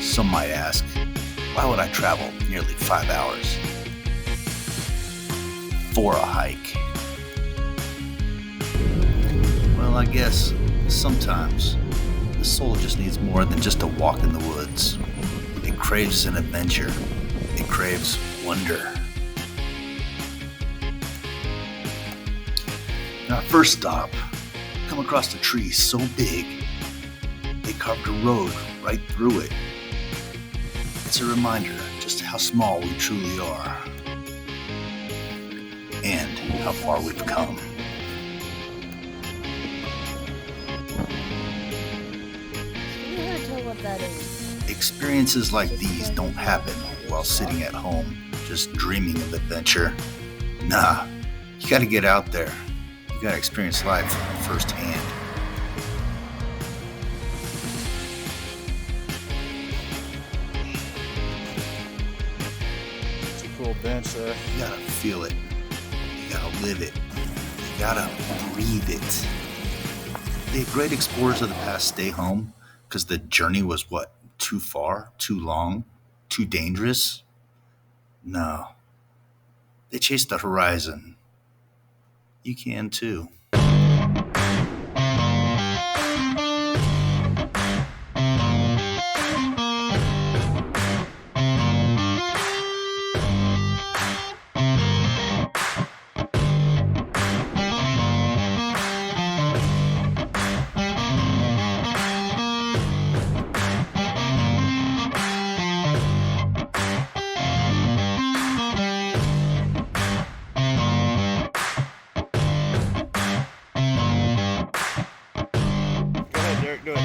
Some might ask, why would I travel nearly 5 hours for a hike? Well, I guess sometimes the soul just needs more than just a walk in the woods. It craves an adventure. It craves wonder. In our first stop, we come across a tree so big, they carved a road right through it. It's a reminder just how small we truly are and how far we've come. You gotta tell what that is. Experiences like these don't happen while sitting at home, just dreaming of adventure. Nah, you gotta get out there. You gotta experience life firsthand. It's a cool bench there. You gotta feel it. You gotta live it. You gotta breathe it. The great explorers of the past stay home because the journey was what? Too far? Too long? Too dangerous? No. They chase the horizon. You can too. Do it.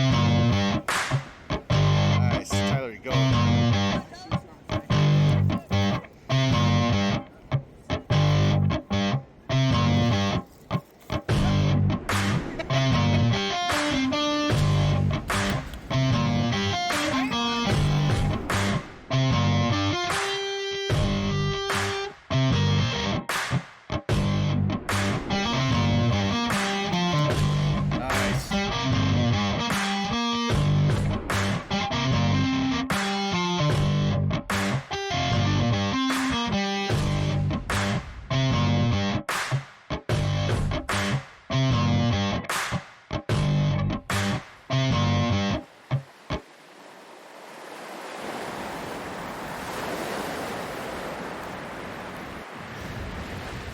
Nice. Tyler, you go.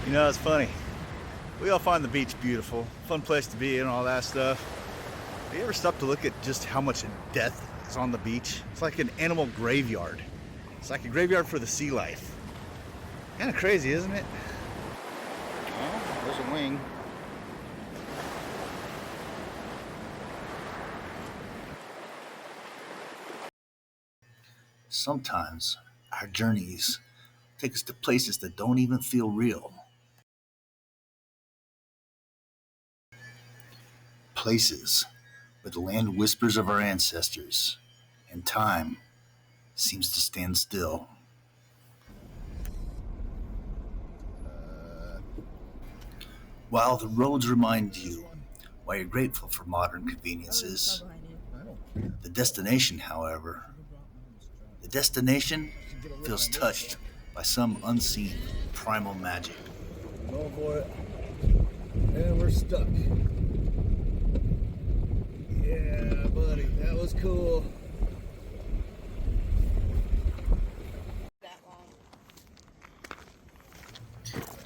You know, it's funny. We all find the beach beautiful, fun place to be and all that stuff. Have you ever stopped to look at just how much death is on the beach? It's like an animal graveyard. It's like a graveyard for the sea life. Kind of crazy, isn't it? Well, there's a wing. Sometimes our journeys take us to places that don't even feel real. Places where the land whispers of our ancestors and time seems to stand still. While the roads remind you why you're grateful for modern conveniences, the destination, however, the destination feels touched by some unseen primal magic. Going for it. And we're stuck. Yeah, buddy, that was cool.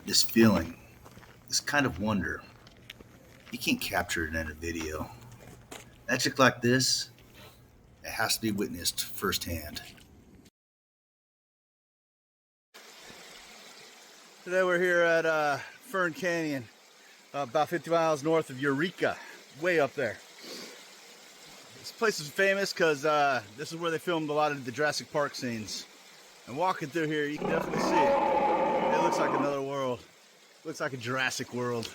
This feeling, this kind of wonder, you can't capture it in a video. Magic like this, it has to be witnessed firsthand. Today we're here at Fern Canyon, about 50 miles north of Eureka, way up there. This place is famous because this is where they filmed a lot of the Jurassic Park scenes. And walking through here, you can definitely see it. It looks like another world. It looks like a Jurassic world.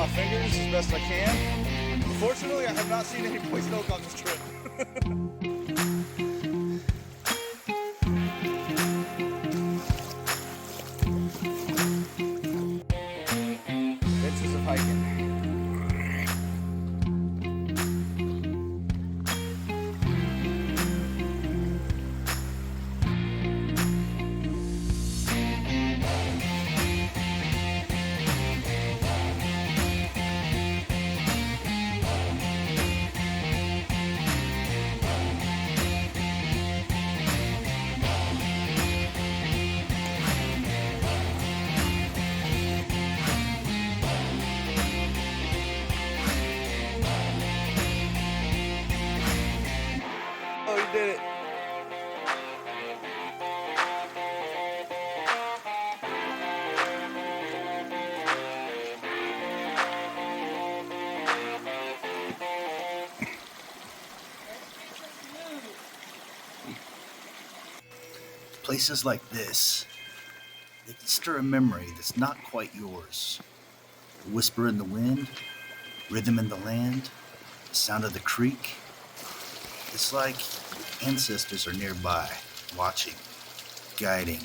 my fingers as best I can. Unfortunately, I have not seen any poison oak on this trip. Adventures of hiking. Oh, you did it. Places like this, they can stir a memory that's not quite yours. A whisper in the wind, rhythm in the land, the sound of the creek. It's like ancestors are nearby, watching, guiding,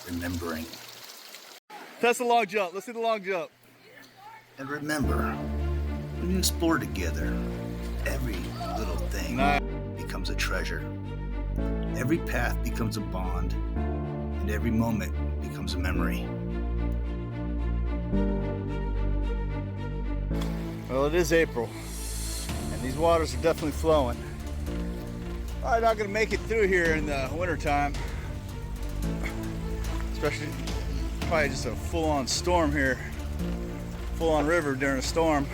remembering. That's the long jump. Let's do the long jump. And remember, when you explore together, every little thing becomes a treasure. Every path becomes a bond, and every moment becomes a memory. Well, it is April, and these waters are definitely flowing. I'm not gonna make it through here in the wintertime, especially probably just a full-on storm here, full-on river during a storm.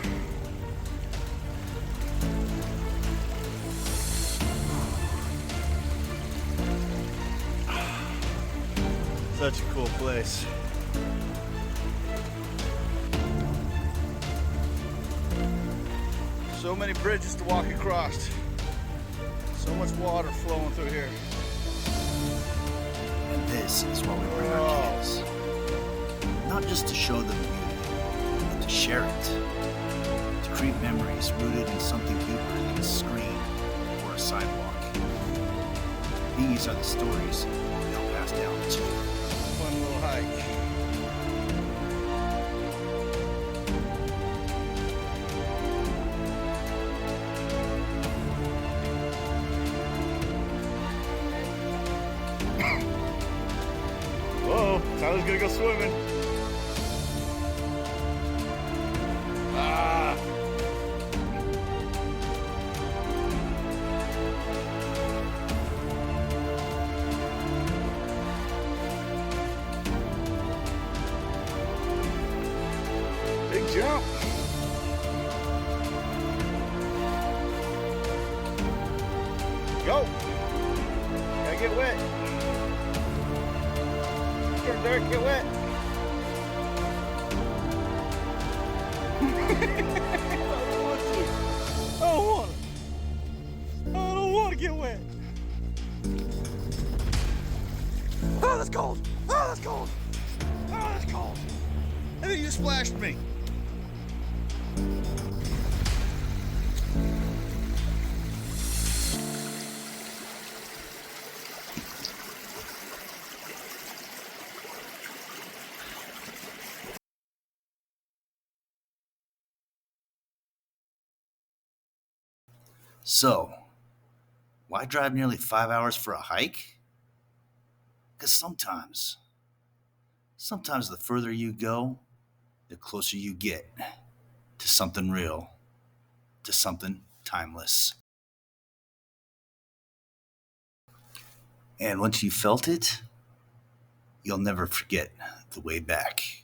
Such a cool place. So many bridges to walk across. So much water flowing through here. And this is why we bring our kids. Not just to show them beauty, but to share it. To create memories rooted in something deeper than a screen or a sidewalk. These are the stories they'll pass down to. Fun little hike. Whoa, Tyler's gonna go swimming. Ah. Big jump. Go. Gotta get wet. Sure, Derek, get wet. I don't want to get wet. Oh, that's cold. Oh, that's cold. Oh, that's cold. I think you just splashed me. So, why drive nearly 5 hours for a hike? Because sometimes the further you go, the closer you get to something real, to something timeless. And once you felt it, you'll never forget the way back.